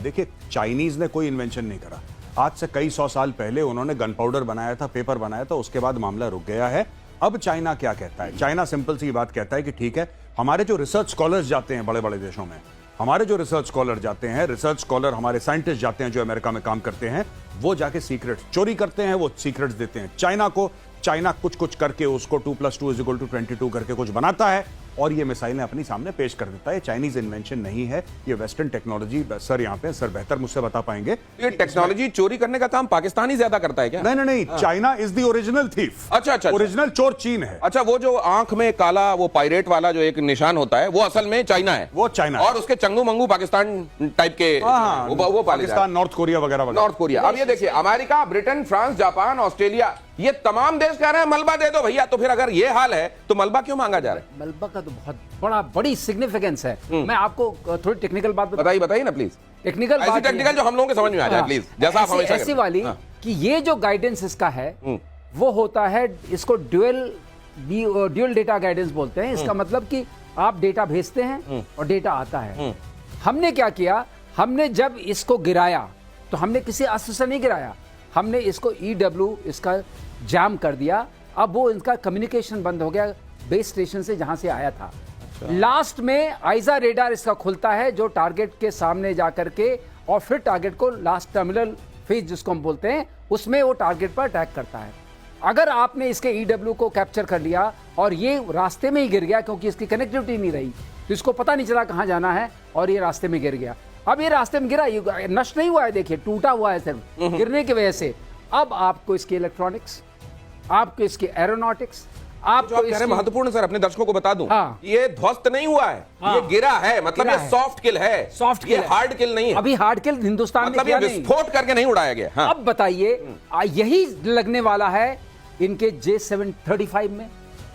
देखिए, चाइनीज ने कोई इन्वेंशन नहीं करा। आज से कई सौ साल पहले उन्होंने गन पाउडर बनाया था, पेपर बनाया था, उसके बाद मामला रुक गया है। अब चाइना क्या कहता है? चाइना सिंपल सी बात कहता है कि ठीक है, हमारे जो रिसर्च स्कॉलर्स जाते हैं बड़े बड़े देशों में, हमारे जो रिसर्च स्कॉलर जाते हैं, रिसर्च स्कॉलर हमारे साइंटिस्ट जाते हैं जो अमेरिका में काम करते हैं, वो जाके सीक्रेट चोरी करते हैं, वो सीक्रेट्स देते हैं चाइना को। चाइना कुछ कुछ करके उसको 2+2=22 करके कुछ बनाता है और ये मिसाइलें अपनी सामने पेश कर देता है। चाइनीज इन्वेंशन नहीं है, ये वेस्टर्न टेक्नोलॉजी। सर यहाँ पे सर बेहतर मुझसे बता पाएंगे। ये टेक्नोलॉजी चोरी करने का काम पाकिस्तान ही ज्यादा करता है क्या? नहीं नहीं नहीं, China is the original thief. अच्छा, ओरिजिनल चोर चीन है। अच्छा, वो जो आंख में काला वो पायरेट वाला जो एक निशान होता है वो असल में चाइना है। वो चाइना और उसके चंगू मंगू पाकिस्तान टाइप के वो पाकिस्तान, नॉर्थ कोरिया वगैरह। North Korea. अब ये देखिए, America, Britain, France, Japan, Australia, ये तमाम देश कह रहे हैं मलबा दे दो भैया। तो फिर अगर ये हाल है तो मलबा क्यों मांगा जा रहा है? मलबा का तो बहुत बड़ी सिग्निफिकेंस है। मैं आपको थोड़ी टेक्निकल बात बताइए ना प्लीज। टेक्निकल ऐसी टेक्निकल जो हम लोगों के समझ में आ जाए प्लीज, जैसा आप हमेशा ऐसी वाली कि ये जो गाइडेंस इसका है वो होता है, इसको ड्यूअल डेटा गाइडेंस बोलते हैं। इसका मतलब कि आप डेटा भेजते हैं और डेटा आता है। हमने क्या किया, हमने जब इसको गिराया तो हमने किसी अस्त्र से नहीं गिराया, हमने इसको EW इसका जाम कर दिया। अब वो इनका कम्युनिकेशन बंद हो गया बेस स्टेशन से जहां से आया था। लास्ट में आइजा रेडार इसका खुलता है जो टारगेट के सामने जाकर के और फिर टारगेट को लास्ट टर्मिनल फेज जिसको हम बोलते हैं उसमें वो टारगेट पर अटैक करता है। अगर आपने इसके EW को कैप्चर कर लिया और ये रास्ते में ही गिर गया क्योंकि इसकी कनेक्टिविटी नहीं रही तो इसको पता नहीं चला कहां जाना है और ये रास्ते में गिर गया। अब ये रास्ते में गिरा, ये नष्ट नहीं हुआ है, देखिए टूटा हुआ है सिर्फ गिरने की वजह से। अब आपको इसकी इलेक्ट्रॉनिक्स, आपको इसकी एरोनॉटिक्स, आपको इसकी महत्वपूर्ण सर अपने दर्शकों को बता दूं, हाँ। ये ध्वस्त नहीं हुआ है, ये गिरा है, मतलब ये सॉफ्ट किल है, सॉफ्ट किल, ये हार्ड किल नहीं है। अभी हार्ड किल हिंदुस्तान मतलब ये विस्फोट करके नहीं उड़ाया गया। हाँ। अब बताइए, यही लगने वाला है इनके J735 में।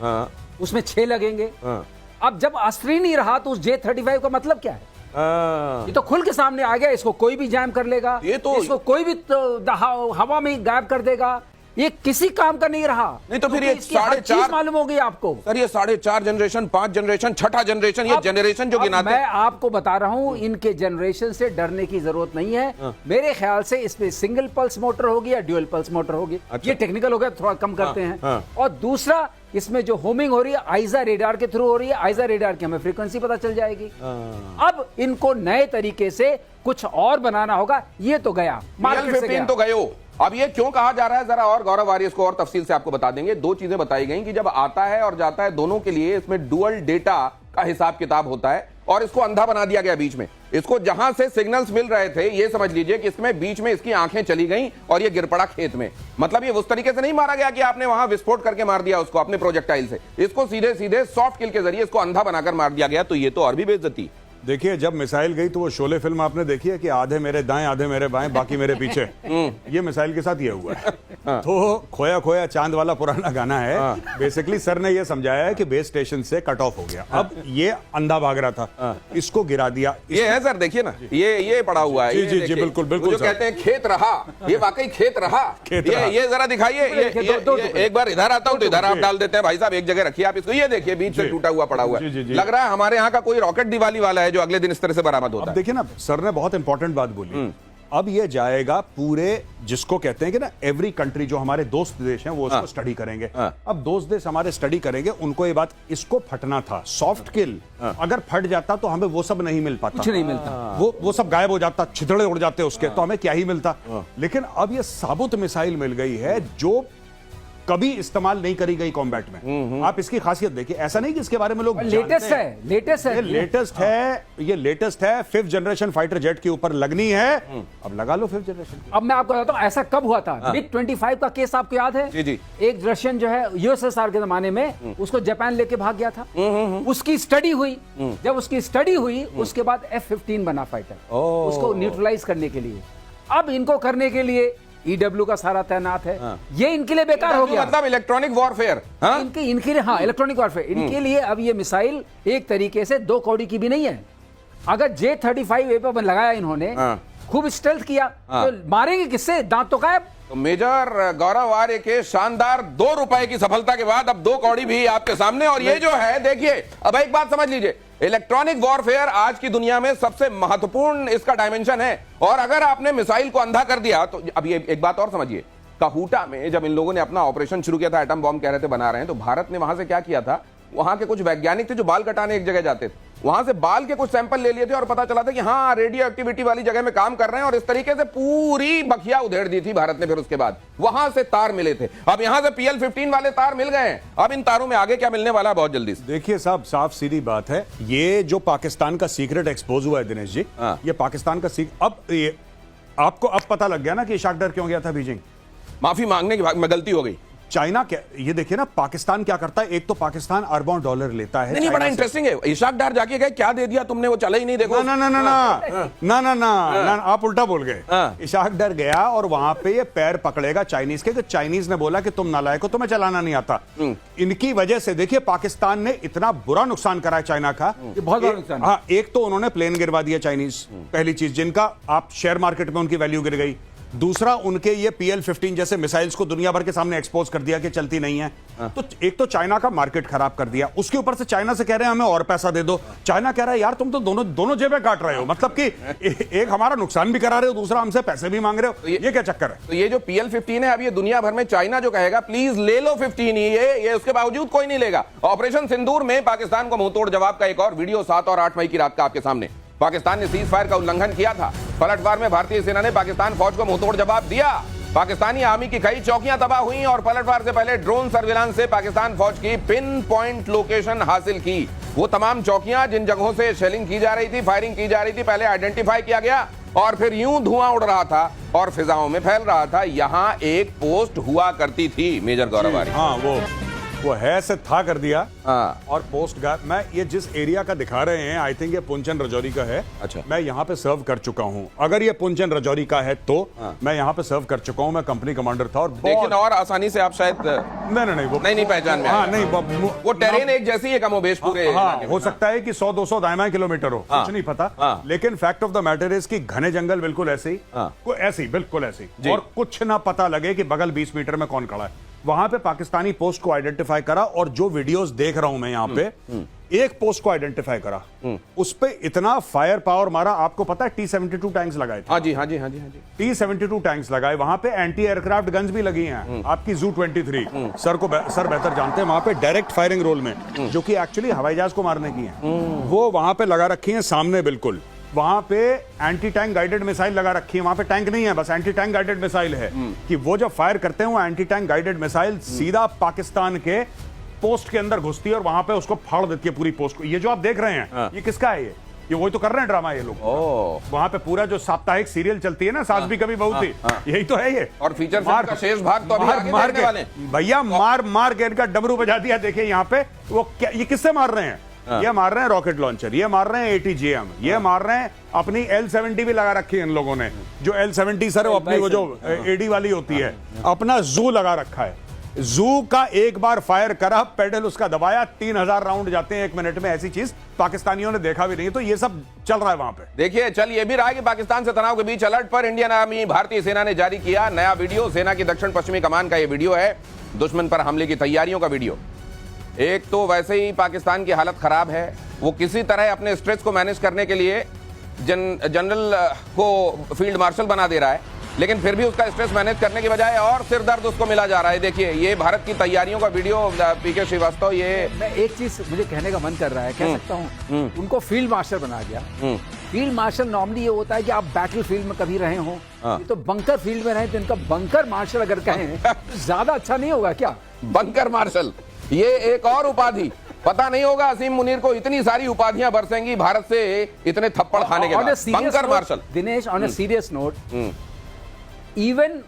हाँ। उसमें 6 लगेंगे। हाँ। अब जब अस्त्र ही नहीं रहा तो उस J35 का मतलब क्या है? ये तो खुल के सामने आ गया, इसको कोई भी जैम कर लेगा, ये तो इसको कोई भी हवा में गायब कर देगा, ये किसी काम का नहीं रहा। नहीं तो फिर ये 4.5 मालूम होगी आपको सर, ये 4.5 जनरेशन, 5 जनरेशन, छठा जनरेशन, ये जनरेशन जो गिनाते हैं। मैं आपको बता रहा हूं, इनके जनरेशन से डरने की जरूरत नहीं है। मेरे ख्याल से इसमें सिंगल पल्स मोटर होगी या ड्यूअल पल्स मोटर होगी। ये टेक्निकल हो गया, थोड़ा कम करते हैं। और दूसरा, इसमें जो होमिंग हो रही है आइजा रेडार के थ्रू हो रही है। आइजा रेडार की हमें फ्रीक्वेंसी पता चल जाएगी। अब इनको नए तरीके से कुछ और बनाना होगा। ये तो गया, मार्केट से गया। तो गयो। अब ये क्यों कहा जा रहा है, जरा और गौरव वारियर इसको और तफसील से आपको बता देंगे। 2 चीजें बताई गई कि जब आता है और जाता है दोनों के लिए इसमें डुअल डेटा का हिसाब किताब होता है और इसको अंधा बना दिया गया बीच में। इसको जहां से सिग्नल्स मिल रहे थे ये समझ लीजिए कि इसमें बीच में इसकी आंखें चली गई और ये गिर पड़ा खेत में। मतलब ये उस तरीके से नहीं मारा गया कि आपने वहां विस्फोट करके मार दिया उसको अपने प्रोजेक्टाइल से, इसको सीधे सीधे सॉफ्ट किल के जरिए इसको अंधा बनाकर मार दिया गया। तो ये तो और भी बेइज्जती। देखिए, जब मिसाइल गई तो वो शोले फिल्म आपने देखी है कि आधे मेरे दाएं आधे मेरे बाएं बाकी मेरे पीछे। ये मिसाइल के साथ ये हुआ है। तो खोया खोया चांद वाला पुराना गाना है। बेसिकली सर ने ये समझाया है कि बेस स्टेशन से कट ऑफ हो गया। अब ये अंधा भाग रहा था, इसको गिरा दिया। ये है सर, देखिए ना, ये पड़ा हुआ है। जी जी बिल्कुल बिल्कुल। जो कहते हैं खेत रहा, ये वाकई खेत रहा। ये जरा दिखाइए, एक बार इधर आता हूं तो इधर आप डाल देते हैं। भाई साहब एक जगह रखिए आप इसको, ये देखिए बीच से टूटा हुआ पड़ा हुआ है। लग रहा है हमारे यहाँ का कोई रॉकेट दिवाली वाला है जो अगले दिन इस तरह से बरामद होता है। देखिए ना, सर ने बहुत इंपॉर्टेंट बात बोली। अब ये जाएगा पूरे, जिसको कहते हैं कि ना एवरी कंट्री, जो हमारे दोस्त देश हैं वो उसको स्टडी करेंगे। अब दोस्त देश हमारे स्टडी करेंगे, उनको ये बात, इसको फटना था सॉफ्ट किल। अगर फट जाता तो हमें वो सब नहीं मिल पाता, कुछ नहीं मिलता, वो सब गायब हो जाता, छितड़े उड़ जाते उसके, तो हमें क्या ही मिलता। लेकिन अब ये साबुत मिसाइल मिल गई है जो कभी इस्तेमाल नहीं करी गई कॉम्बैट में। आप इसकी खासियत देखिए, ऐसा नहीं कि इसके बारे में लोग लेटेस्ट है, ये लेटेस्ट है 5th जनरेशन फाइटर जेट के ऊपर लगनी है। अब लगा लो 5th जनरेशन। अब मैं आपको बताता हूं ऐसा कब हुआ था। MiG-25 का केस आपको याद है? जी जी। एक रशियन जो है USSR के जमाने में उसको जापान लेके भाग गया था। उसकी स्टडी हुई, जब उसकी स्टडी हुई उसके बाद F-15 बना फाइटर, उसको न्यूट्रलाइज करने के लिए। अब इनको करने के लिए EW का सारा तैनात है। ये इनके लिए बेकार हो गया, मतलब इलेक्ट्रॉनिक वॉरफेयर। इनके लिए, हाँ, इलेक्ट्रॉनिक वॉरफेयर इनके लिए। अब ये मिसाइल एक तरीके से 2 कौड़ी की भी नहीं है। अगर J-35A पर लगाया इन्होंने, खूब स्टेल्थ किया, तो मारेंगे किससे? दांत तो गायब। तो मेजर गौरव आर्य के शानदार 2 रुपए की सफलता के बाद अब 2 कौड़ी भी आपके सामने। और ये जो है देखिए, अब एक बात समझ लीजिए, इलेक्ट्रॉनिक वॉरफेयर आज की दुनिया में सबसे महत्वपूर्ण इसका डायमेंशन है। और अगर आपने मिसाइल को अंधा कर दिया तो अभी एक बात और समझिए, काहूटा में जब इन लोगों ने अपना ऑपरेशन शुरू किया था, एटम बॉम्ब कह रहे थे बना रहे हैं, तो भारत ने वहां से क्या किया था, वहां के कुछ वैज्ञानिक थे जो बाल कटाने एक जगह जाते थे, वहां से बाल के कुछ सैंपल ले लिए थे और पता चला था कि हाँ रेडियो एक्टिविटी वाली जगह में काम कर रहे हैं, और इस तरीके से पूरी बखिया उधेड़ दी थी भारत ने। फिर उसके बाद वहां से तार मिले थे, अब यहां से PL-15 वाले तार मिल गए हैं। अब इन तारों में आगे क्या मिलने वाला है बहुत जल्दी से। देखिए साहब, साफ सीधी बात है, ये जो पाकिस्तान का सीक्रेट एक्सपोज हुआ है दिनेश जी, ये पाकिस्तान का अब ये आपको अब पता लग गया ना कि इशाक डर क्यों गया था बीजिंग। माफी मांगने के बाद में गलती हो गई। चाइना क्या, ये देखिए ना पाकिस्तान क्या करता है, एक तो पाकिस्तान अरबों डॉलर लेता है। नहीं, बड़ा इंटरेस्टिंग है। इशाक डार जाके गए, क्या दे दिया तुमने, वो चला ही नहीं, देखो। ना ना ना ना ना ना ना, आप उल्टा बोल गए। इशाक डर गया और वहां पे ये पैर पकड़ेगा चाइनीज के, चाइनीज ने बोला कि तुम नालायक हो, तुम्हें चलाना नहीं आता। इनकी वजह से देखिए पाकिस्तान ने इतना बुरा नुकसान करा है चाइना का, ये बहुत बड़ा नुकसान। हाँ, एक तो उन्होंने प्लेन गिरवा दिया चाइनीज, पहली चीज, जिनका आप शेयर मार्केट में उनकी वैल्यू गिर गई। दूसरा, उनके ये PL-15 जैसे मिसाइल्स को दुनिया भर के सामने एक्सपोज कर दिया कि चलती नहीं है। तो एक तो चाइना का मार्केट खराब कर दिया, उसके ऊपर से चाइना से कह रहे हैं हमें और पैसा दे दो। चाइना कह रहा है यार तुम तो दोनों जेबें काट रहे हो, मतलब कि एक हमारा नुकसान भी करा रहे हो, दूसरा हमसे पैसे भी मांग रहे हो। ये क्या चक्कर है? तो ये जो PL-15 है, अब ये दुनिया भर में चाइना जो कहेगा प्लीज ले लो 15 ही, ये उसके बावजूद कोई नहीं लेगा। ऑपरेशन सिंदूर में पाकिस्तान को मुंहतोड़ जवाब का एक और वीडियो 7 और 8 मई की रात का आपके सामने। पाकिस्तान ने सीज फायर का उल्लंघन किया था, पलटवार में भारतीय सेना ने पाकिस्तान फौज को मुंहतोड़ जवाब दिया। पाकिस्तानी आर्मी की कई चौकियां तबाह हुई और पलटवार से पहले ड्रोन सर्विलांस से पाकिस्तान फौज की पिन पॉइंट लोकेशन हासिल की। वो तमाम चौकियां जिन जगहों से शेलिंग की जा रही थी, फायरिंग की जा रही थी, पहले आइडेंटिफाई किया गया और फिर यूं धुआं उड़ रहा था और फिजाओं में फैल रहा था। यहां एक पोस्ट हुआ करती थी मेजर गौरव आर्य। हाँ, वो है से था कर दिया। और पोस्ट मैं ये जिस एरिया का दिखा रहे हैं, आई थिंक ये पुंचन रजौरी का है। अच्छा। मैं यहाँ पे सर्व कर चुका हूँ, अगर ये पुंचन रजौरी का है तो मैं यहाँ पे सर्व कर चुका हूँ। मैं कंपनी कमांडर था और लेकिन और आसानी से आप शायद नहीं वो नहीं पहचान में। हाँ, नहीं वो टेरेन एक जैसी है कमोबेश पूरे। हाँ, हो सकता है कि 100-200 दायमा किलोमीटर हो, कुछ नहीं पता। लेकिन fact of the matter is कि घने जंगल बिल्कुल ऐसे ही, बिल्कुल ऐसे ही, और कुछ ना पता लगे कि बगल 20 मीटर में कौन खड़ा है। वहां पे पाकिस्तानी पोस्ट को आइडेंटिफाई करा और जो वीडियोस देख रहा हूं मैं यहाँ पे, एक पोस्ट को आइडेंटिफाई करा, उस पे इतना फायर पावर मारा। आपको पता है T-72 टैंक्स लगाए थे। हाँ जी। T-72 टैंक्स लगाए, वहां पे एंटी एयरक्राफ्ट गन्स भी लगी हैं। आपकी ZU-23 सर बेहतर जानते हैं, वहां पे डायरेक्ट फायरिंग रोल में, जो कि एक्चुअली हवाई जहाज को मारने की है, वो वहां पे लगा रखी है सामने बिल्कुल। वहां पे एंटी टैंक गाइडेड मिसाइल लगा रखी है, वहां पे टैंक नहीं है, बस एंटी टैंक गाइडेड मिसाइल है कि वो जब फायर करते हैं वो एंटी टैंक गाइडेड मिसाइल सीधा पाकिस्तान के पोस्ट के अंदर घुसती है और वहां पे उसको फाड़ देती है पूरी पोस्ट को। ये जो आप देख रहे हैं, ये किसका है? ये वही तो कर रहे हैं ड्रामा ये लोग। वहां पे पूरा जो साप्ताहिक सीरियल चलती है ना, सास भी कभी बहू थी, यही तो है ये। और फीचर फिल्म का शेष भाग तो अभी आगे देखने वाले हैं। भैया मार के इनका डमरू बजा दिया। देखिए यहाँ पे वो क्या, ये किससे मार रहे हैं? ये मार रहे हैं रॉकेट लॉन्चर, ये मार रहे हैं ATGM, ये मार रहे हैं अपनी L-70 भी लगा रखी है इन लोगों ने। जो L-70 सर अपनी वो जो AD वाली होती है, अपना जू लगा रखा है। जू का एक बार फायर करा, पेडल उसका दबाया, 3000 राउंड जाते हैं 1 मिनट में। ऐसी चीज पाकिस्तानियों ने देखा भी नहीं। तो ये सब चल रहा है वहां पे। देखिए, चल ये भी रहा कि पाकिस्तान से तनाव के बीच अलर्ट पर इंडियन आर्मी, भारतीय सेना ने जारी किया नया वीडियो। सेना की दक्षिण पश्चिमी कमान का ये वीडियो है, दुश्मन पर हमले की तैयारियों का वीडियो। एक तो वैसे ही पाकिस्तान की हालत खराब है, वो किसी तरह अपने स्ट्रेस को मैनेज करने के लिए जनरल को फील्ड मार्शल बना दे रहा है, लेकिन फिर भी उसका स्ट्रेस मैनेज करने की बजाय और सिर दर्द उसको मिला जा रहा है। देखिए, ये भारत की तैयारियों का वीडियो। PK श्रीवास्तव, ये मैं एक चीज मुझे कहने का मन कर रहा है, कह सकता हूँ, उनको फील्ड मार्शल बना दिया। फील्ड मार्शल नॉर्मली ये होता है कि आप बैटल फील्ड में कभी रहे हो, ये तो बंकर फील्ड में रहे, तो इनका बंकर मार्शल अगर कहें तो ज्यादा अच्छा नहीं होगा क्या? बंकर मार्शल, ये एक और उपाधि। पता नहीं होगा असीम मुनीर को इतनी सारी उपाधियां बरसेंगी भारत से इतने थप्पड़ खाने के बाद। Bunker marshal. Dinesh, on a serious note, even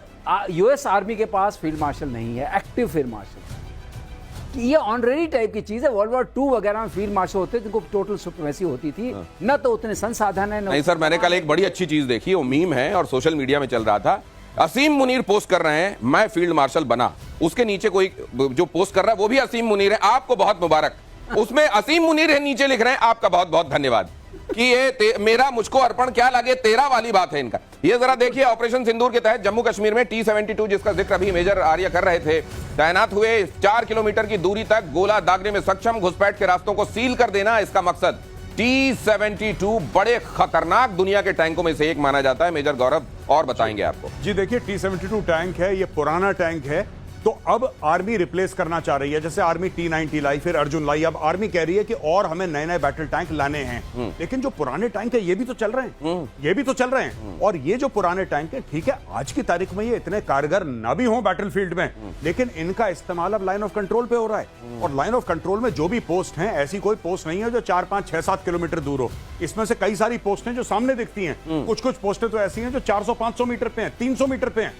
US army के पास फील्ड मार्शल नहीं है, एक्टिव फील्ड मार्शल। ये ऑनरेरी टाइप की चीज है। वर्ल्ड वॉर 2 वगैरह में फील्ड मार्शल होते थे, जिनको टोटल सुप्रीमेसी होती थी, न तो उतने संसाधन है। नहीं सर, मैंने कल एक बड़ी अच्छी चीज देखी, वो मीम है और सोशल मीडिया में चल रहा था। असीम मुनीर पोस्ट कर रहे हैं, मैं फील्ड मार्शल बना। उसके नीचे कोई जो पोस्ट कर रहा है वो भी असीम मुनीर है, आपको बहुत मुबारक। उसमें असीम मुनीर है, नीचे लिख रहे हैं आपका बहुत बहुत धन्यवाद कि ये मेरा मुझको अर्पण क्या लगे तेरा वाली बात है इनका। ये जरा देखिए, ऑपरेशन सिंदूर के तहत जम्मू कश्मीर में T-72 जिसका जिक्र अभी मेजर आर्य कर रहे थे, तैनात हुए। 4 किलोमीटर की दूरी तक गोला दागने में सक्षम, घुसपैठ के रास्तों को सील कर देना इसका मकसद। T-72 बड़े खतरनाक दुनिया के टैंकों में से एक माना जाता है। मेजर गौरव और बताएंगे आपको। जी देखिए, T-72 टैंक है, ये पुराना टैंक है, तो अब आर्मी रिप्लेस करना चाह रही है। जैसे आर्मी T-90 लाई, फिर अर्जुन लाई, अब आर्मी कह रही है कि और हमें नए नए बैटल टैंक लाने हैं। लेकिन जो पुराने टैंक है ये भी तो चल रहे हैं, ये भी तो चल रहे हैं। और ये जो पुराने टैंक है, ठीक है आज की तारीख में ये इतने कारगर ना भी हों बैटलफील्ड में, लेकिन इनका इस्तेमाल अब लाइन ऑफ कंट्रोल पे हो रहा है। और लाइन ऑफ कंट्रोल में जो भी पोस्ट हैं, ऐसी कोई पोस्ट नहीं है जो 4, 5, 6, 7 किलोमीटर दूर हो। इसमें से कई सारी पोस्ट हैं जो सामने दिखती हैं, कुछ कुछ पोस्टें तो ऐसी हैं जो 400, 500 मीटर पे हैं, 300 मीटर पे हैं।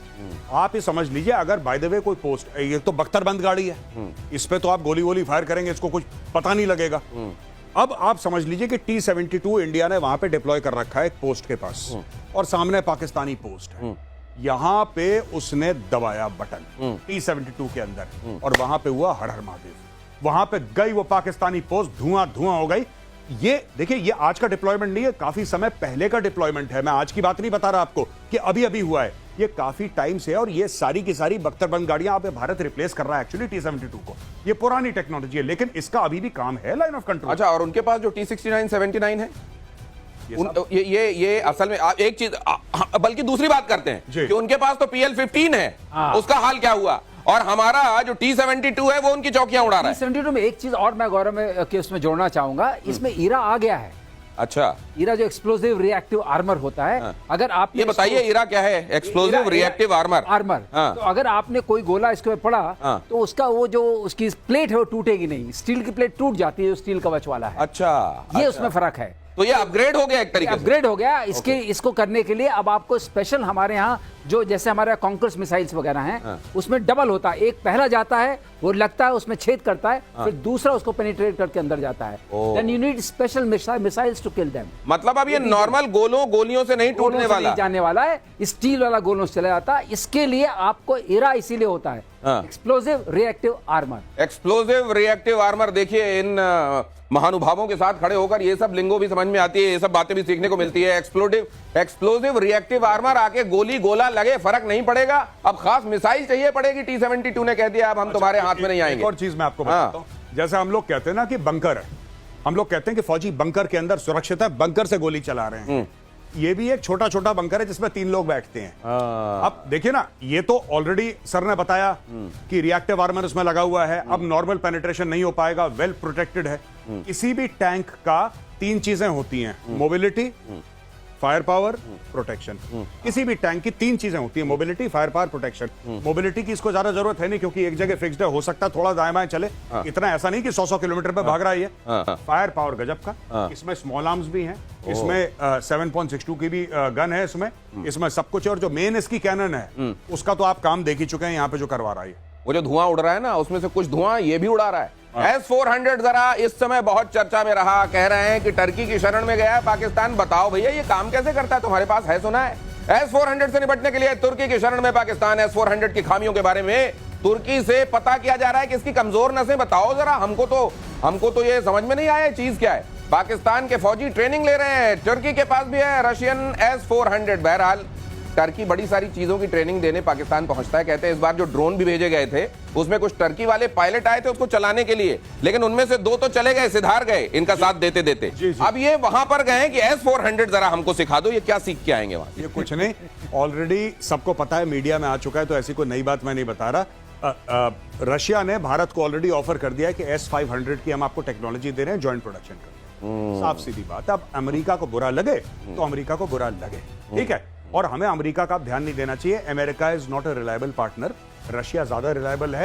आप ये समझ लीजिए, अगर बाय द वे कोई पोस्ट, ये तो बख्तरबंद गाड़ी है, इस पे तो आप गोली वोली फायर करेंगे, इसको कुछ पता नहीं लगेगा। अब आप समझ लीजिए कि T-72 इंडिया ने वहां पे डिप्लॉय कर रखा है एक पोस्ट के पास, और सामने पाकिस्तानी पोस्ट है। यहां पे उसने दबाया बटन T-72 के अंदर, और वहां पे हुआ हर हर महादेव। वहां पे गई वो पाकिस्तानी पोस्ट, धुआं धुआं हो गई। ये देखिए, ये आज का डिप्लॉयमेंट नहीं है, काफी समय पहले का डिप्लॉयमेंट है। मैं आज की बात नहीं बता रहा आपको कि अभी अभी हुआ है, ये काफी टाइम से है। और ये सारी की सारी बख्तरबंद गाड़ियां अब भारत रिप्लेस कर रहा है एक्चुअली T-72 को। ये पुरानी टेक्नोलॉजी है, लेकिन इसका अभी भी काम है लाइन ऑफ कंट्रोल। अच्छा, और उनके पास जो T-69, 79 है, ये असल में आप एक चीज, बल्कि दूसरी बात करते हैं कि उनके पास तो PL-15 है, उसका हाल क्या हुआ? और हमारा जो T-72 है वो उनकी चौकियां उड़ा रहा है। T-72 में एक चीज और मैं गौरव में के उसमें जोड़ना चाहूंगा, इसमें ईरा आ गया है। अच्छा, ईरा जो एक्सप्लोसिव रिएक्टिव आर्मर होता है, अगर आप ये बताइए ईरा क्या है? Explosive reactive armour. तो अगर आपने कोई गोला इसके ऊपर पड़ा तो उसका वो जो उसकी प्लेट है वो टूटेगी नहीं, स्टील की प्लेट टूट जाती है जो स्टील कवच वाला है। अच्छा, ये उसमें फर्क है। तो ये अपग्रेड हो गया एक तरीके से। अपग्रेड हो गया। इसको करने के लिए अब आपको स्पेशल हमारे यहाँ जो जैसे हमारे कॉन्कर्स मिसाइल्स वगैरह हैं, उसमें डबल होता है। एक पहला जाता है, वो लगता है उसमें छेद करता है, फिर दूसरा उसको पेनिट्रेट करके अंदर जाता है। Then you need special missiles to kill them. मतलब अब ये नॉर्मल गोलियों से नहीं टूटने वाला, नहीं जाने वाला है, स्टील वाला गोलों से चला जाता है। इसके लिए आपको ईरा इसीलिए होता है, explosive reactive armour. Explosive reactive armour. देखिए, इन महानुभावों के साथ खड़े होकर ये सब लिंगो भी समझ में आती है, ये सब बातें भी सीखने को मिलती है। एक्सप्लोसिव रिएक्टिव आर्मर, आके गोली गोला लगे फर्क नहीं पड़ेगा। अब खास मिसाइल चाहिए पड़ेगी। T-72 ने कह दिया अब हम तुम्हारे हाथ में नहीं आएंगे। एक और चीज मैं आपको बताता हूं, जैसे हम लोग कहते हैं ना कि बंकर है, हम लोग कहते हैं कि फौजी बंकर के अंदर सुरक्षित है, बंकर से गोली चला रहे हैं। ये भी एक छोटा छोटा बंकर है जिसमें 3 लोग बैठते हैं। अब देखिए ना, ये तो ऑलरेडी सर ने बताया कि रिएक्टिव आर्मर उसमें लगा हुआ है। अब नॉर्मल पेनिट्रेशन नहीं हो पाएगा, वेल प्रोटेक्टेड है। किसी भी टैंक का 3 चीजें होती हैं, मोबिलिटी, फायर पावर, प्रोटेक्शन। किसी भी टैंक की 3 चीजें होती हैं, mobility, fire power, protection. Mobility की इसको ज्यादा जरूरत है नहीं, क्योंकि एक जगह फिक्स्ड है, हो सकता है थोड़ा दाएं बाएं चले, इतना ऐसा नहीं कि 100 किलोमीटर पे भाग रहा है ये। फायर पावर गजब का, इसमें स्मॉल आर्म्स भी हैं, इसमें 7.62 की भी गन है, इसमें सब कुछ है। और जो मेन इसकी कैनन है, उसका तो आप काम देख ही चुके हैं यहाँ पे जो करवा रहा है। वो जो धुआं उड़ रहा है ना, उसमें से कुछ धुआं ये भी उड़ा रहा है। S-400 जरा इस समय बहुत चर्चा में रहा। कह रहे हैं कि टर्की की शरण में गया है पाकिस्तान। बताओ भैया, ये काम कैसे करता है? तुम्हारे पास है सुना है? S-400 से निपटने के लिए तुर्की की शरण में पाकिस्तान। S-400 की खामियों के बारे में तुर्की से पता किया जा रहा है कि इसकी कमजोर नसें बताओ जरा। हमको तो ये समझ में नहीं आया चीज क्या है। पाकिस्तान के फौजी ट्रेनिंग ले रहे हैं, तुर्की के पास भी है रशियन S-400। बहरहाल टर्की बड़ी सारी चीजों की ट्रेनिंग देने पाकिस्तान पहुंचता है। कहते हैं इस बार जो ड्रोन भी भेजे गए थे, उसमें कुछ टर्की वाले पायलट आए थे उसको चलाने के लिए, लेकिन उनमें से 2 तो चले गए, सिधार गए इनका साथ देते देते। अब ये वहां पर गए कि S-400 जरा हमको सिखा दो, ये क्या सीख के आएंगे वहां? ये कुछ नहीं, ऑलरेडी सबको पता है, मीडिया में आ चुका है, तो ऐसी कोई नई बात मैं नहीं बता रहा। रशिया ने भारत को ऑलरेडी ऑफर कर दिया है कि S-500 की हम आपको टेक्नोलॉजी दे रहे हैं, ज्वाइंट प्रोडक्शन कर। साफ सीधी बात। अब अमेरिका को बुरा लगे तो अमेरिका को बुरा लगे, ठीक है। और हमें अमेरिका का ध्यान नहीं देना चाहिए। America is not a reliable partner, Russia ज्यादा रिलायबल है।